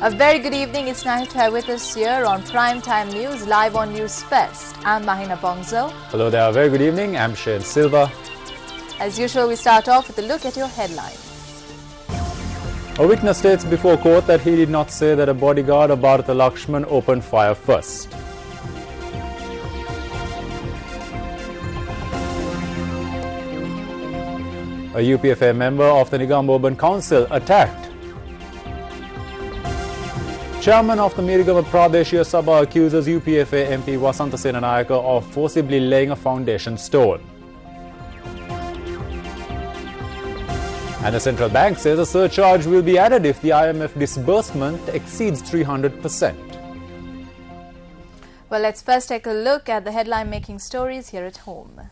A very good evening. It's nice to have with us here on Prime Time News, live on News Fest. I'm Mahina Bongzo. Hello there. Very good evening. I'm Shane Silva. As usual, we start off with a look at your headlines. A witness states before court that he did not say that a bodyguard of Bharata Lakshman opened fire first. A UPFA member of the Negombo Urban Council attacked. Chairman of the Mirigama Pradeshiya Sabha accuses UPFA MP Vasanta Senanayake of forcibly laying a foundation stone. And the central bank says a surcharge will be added if the IMF disbursement exceeds 300%. Well, let's first take a look at the headline-making stories here at home.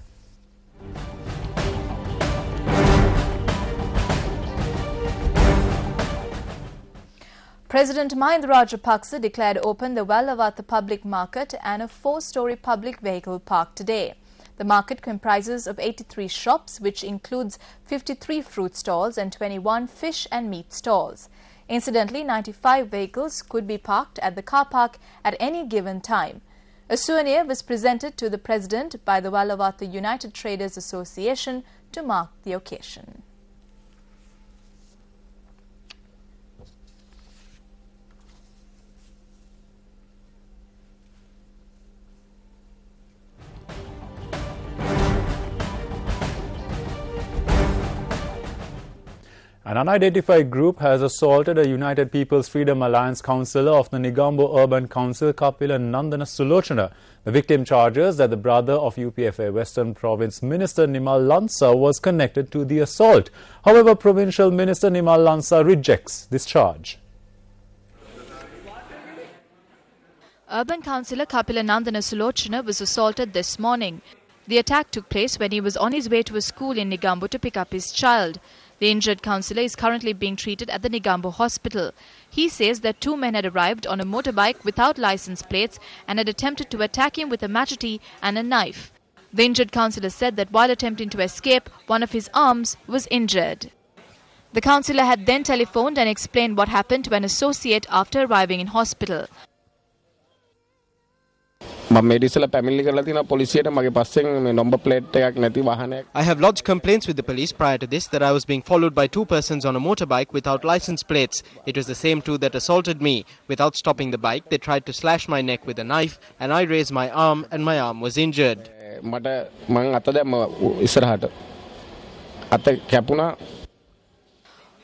President Mahinda Rajapaksa declared open the Wellawatte public market and a 4-story public vehicle park today. The market comprises of 83 shops, which includes 53 fruit stalls and 21 fish and meat stalls. Incidentally, 95 vehicles could be parked at the car park at any given time. A souvenir was presented to the President by the Wellawatte United Traders Association to mark the occasion. An unidentified group has assaulted a United People's Freedom Alliance councillor of the Negombo Urban Council, Kapila Nandana Sulochana. The victim charges that the brother of UPFA Western Province Minister Nimal Lansa was connected to the assault. However, Provincial Minister Nimal Lansa rejects this charge. Urban Councillor Kapila Nandana Sulochana was assaulted this morning. The attack took place when he was on his way to a school in Negombo to pick up his child. The injured councillor is currently being treated at the Negombo hospital. He says that 2 men had arrived on a motorbike without license plates and had attempted to attack him with a machete and a knife. The injured councillor said that while attempting to escape, one of his arms was injured. The councillor had then telephoned and explained what happened to an associate after arriving in hospital. I have lodged complaints with the police prior to this that I was being followed by 2 persons on a motorbike without license plates. It was the same 2 that assaulted me. Without stopping the bike, they tried to slash my neck with a knife and I raised my arm and my arm was injured.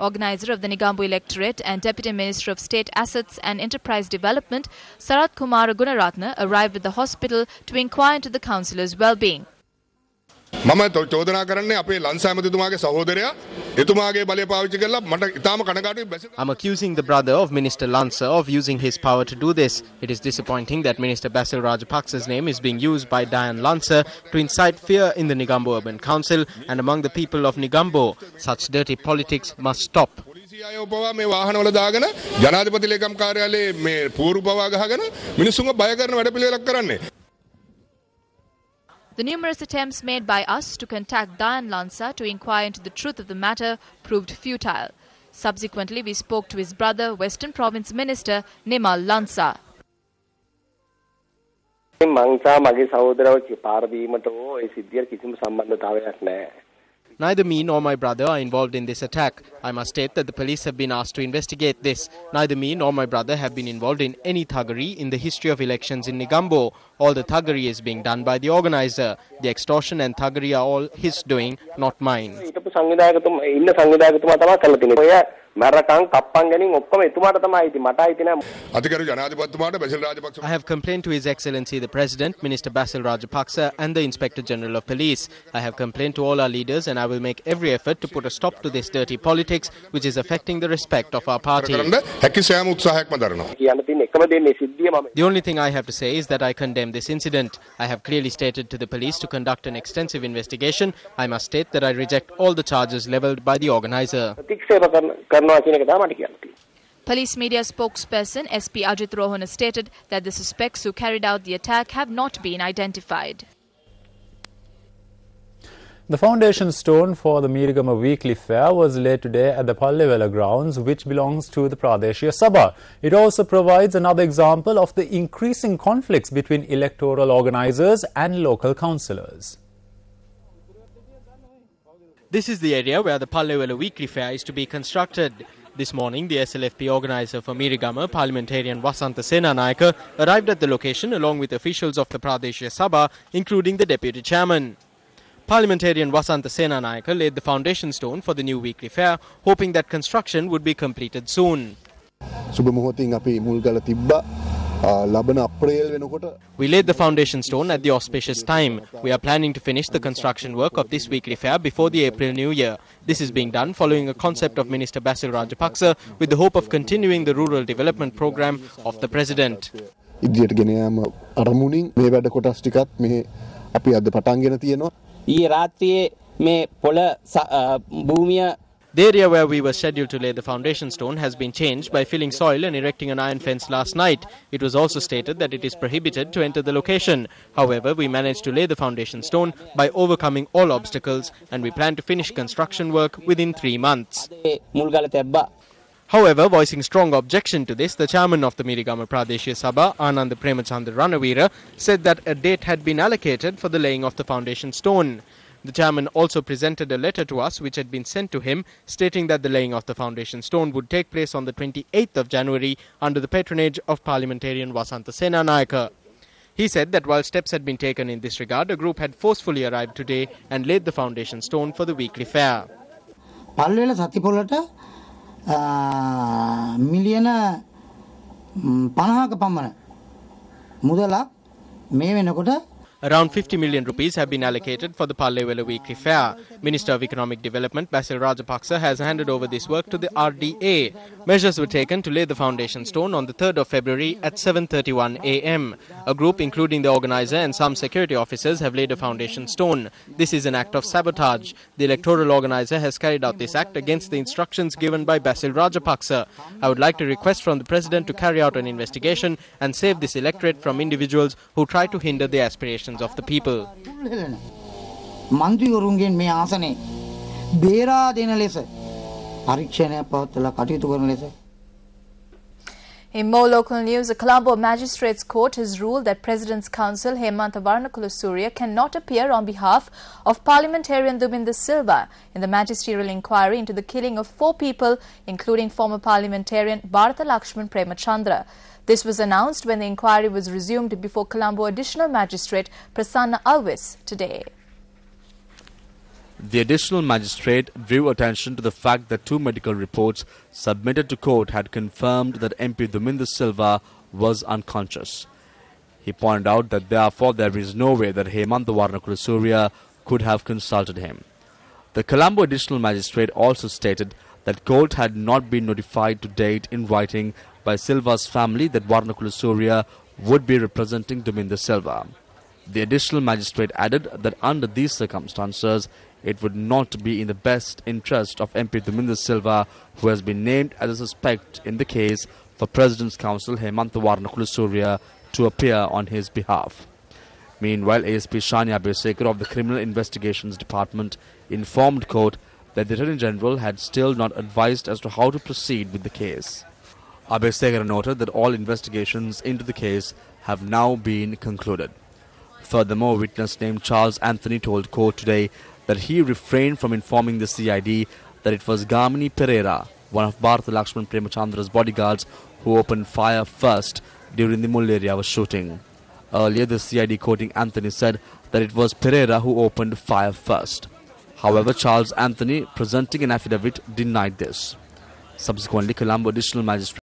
Organizer of the Negombo electorate and Deputy Minister of State Assets and Enterprise Development, Sarath Kumar Gunaratna, arrived at the hospital to inquire into the councillor's well-being. I'm accusing the brother of Minister Lansa of using his power to do this. It is disappointing that Minister Basil Rajapaksa's name is being used by Diane Lansa to incite fear in the Negombo Urban Council and among the people of Negombo. Such dirty politics must stop. The numerous attempts made by us to contact Diane Lansa to inquire into the truth of the matter proved futile. Subsequently, we spoke to his brother, Western Province Minister Nimal Lansa. Neither me nor my brother are involved in this attack. I must state that the police have been asked to investigate this. Neither me nor my brother have been involved in any thuggery in the history of elections in Negombo. All the thuggery is being done by the organizer. The extortion and thuggery are all his doing, not mine. සංවිධායකතුමා ඉන්න සංවිධායකතුමා තමයි කරලා තියෙන්නේ. ඔය මරකම් කප්පම් ගැනීම ඔක්කොම එතුමාට තමයි අයිති. මට අයිති නෑ. අධිකාරී ජනාධිපතිතුමාට Basil Rajapaksa I have complained to His Excellency the President, Minister Basil Rajapaksa and the Inspector General of Police. I have complained to all our leaders and I will make every effort to put a stop to this dirty politics which is affecting the respect of our party. හැකි සෑම උත්සාහයක්ම දරනවා. කියන්න තියෙන එකම දේ මේ සිද්ධිය මම The only thing I have to say is that I condemn this incident. I have clearly stated to the police to conduct an extensive investigation. I must state that I reject all the charges levelled by the organizer. ප්‍රතික්ෂේප කරනවා කියන එක තමයි මට කියන්න තියෙන්නේ. Police media spokesperson SP Ajit Rohana stated that the suspects who carried out the attack have not been identified. The foundation stone for the Mirigama Weekly Fair was laid today at the Pallewela grounds, which belongs to the Pradeshia Sabha. It also provides another example of the increasing conflicts between electoral organisers and local councillors. This is the area where the Pallewela Weekly Fair is to be constructed. This morning, the SLFP organizer for Mirigama, parliamentarian Wasantha Senanayake, arrived at the location along with officials of the Pradeshia Sabha, including the deputy chairman. Parliamentarian Wasantha Senanayake laid the foundation stone for the new weekly fair, hoping that construction would be completed soon. We laid the foundation stone at the auspicious time. We are planning to finish the construction work of this weekly fair before the April New Year. This is being done following a concept of Minister Basil Rajapaksa with the hope of continuing the rural development program of the President. The area where we were scheduled to lay the foundation stone has been changed by filling soil and erecting an iron fence last night. It was also stated that it is prohibited to enter the location. However, we managed to lay the foundation stone by overcoming all obstacles and we plan to finish construction work within 3 months. However, voicing strong objection to this, the chairman of the Mirigama Pradeshia Sabha, Anand Premachandra Ranavira, said that a date had been allocated for the laying of the foundation stone. The chairman also presented a letter to us which had been sent to him stating that the laying of the foundation stone would take place on the 28th of January under the patronage of parliamentarian Wasantha Senanayake. He said that while steps had been taken in this regard, a group had forcefully arrived today and laid the foundation stone for the weekly fair. Pallewela Sathipolata million 50ක පමණ මුදලක් මේ වෙනකොට Around 50 million rupees have been allocated for the Pallewela Weekly Fair. Minister of Economic Development Basil Rajapaksa has handed over this work to the RDA. Measures were taken to lay the foundation stone on the 3rd of February at 7:31 a.m. A group including the organizer and some security officers have laid a foundation stone. This is an act of sabotage. The electoral organizer has carried out this act against the instructions given by Basil Rajapaksa. I would like to request from the President to carry out an investigation and save this electorate from individuals who try to hinder the aspirations of the people. මන්ත්‍රීවරුන්ගෙන් මේ ආසනේ බේරා දෙන ලෙස පරීක්ෂණයක් පවත්වලා කටයුතු කරන ලෙස. In more local news, the Colombo Magistrates Court has ruled that President's Counsel Hemantha Warnakulasuriya cannot appear on behalf of parliamentarian Duminda Silva in the magisterial inquiry into the killing of 4 people, including former parliamentarian Bharatha Lakshman Premachandra. This was announced when the inquiry was resumed before Colombo Additional Magistrate Prasanna Alvis today. The additional magistrate drew attention to the fact that 2 medical reports submitted to court had confirmed that MP Duminda Silva was unconscious. He pointed out that therefore there is no way that Hemantha Warnakulasuriya could have consulted him. The Colombo additional magistrate also stated that court had not been notified to date in writing by Silva's family that Warnakulasuriya would be representing Duminda Silva. The additional magistrate added that under these circumstances, it would not be in the best interest of MP Duminda Silva, who has been named as a suspect in the case, for President's Counsel Hemantha Warnakulasuriya to appear on his behalf. Meanwhile, ASP Shania Abesekar of the Criminal Investigations Department informed court that the Attorney General had still not advised as to how to proceed with the case. Abesekar noted that all investigations into the case have now been concluded. Furthermore, witness named Charles Anthony told court today that he refrained from informing the CID that it was Gamini Pereira, one of Bharatha Lakshman Premachandra's bodyguards, who opened fire first during the Mulleriya shooting. Earlier, the CID quoting Anthony said that it was Pereira who opened fire first. However, Charles Anthony, presenting an affidavit, denied this. Subsequently, Colombo Additional Magistrate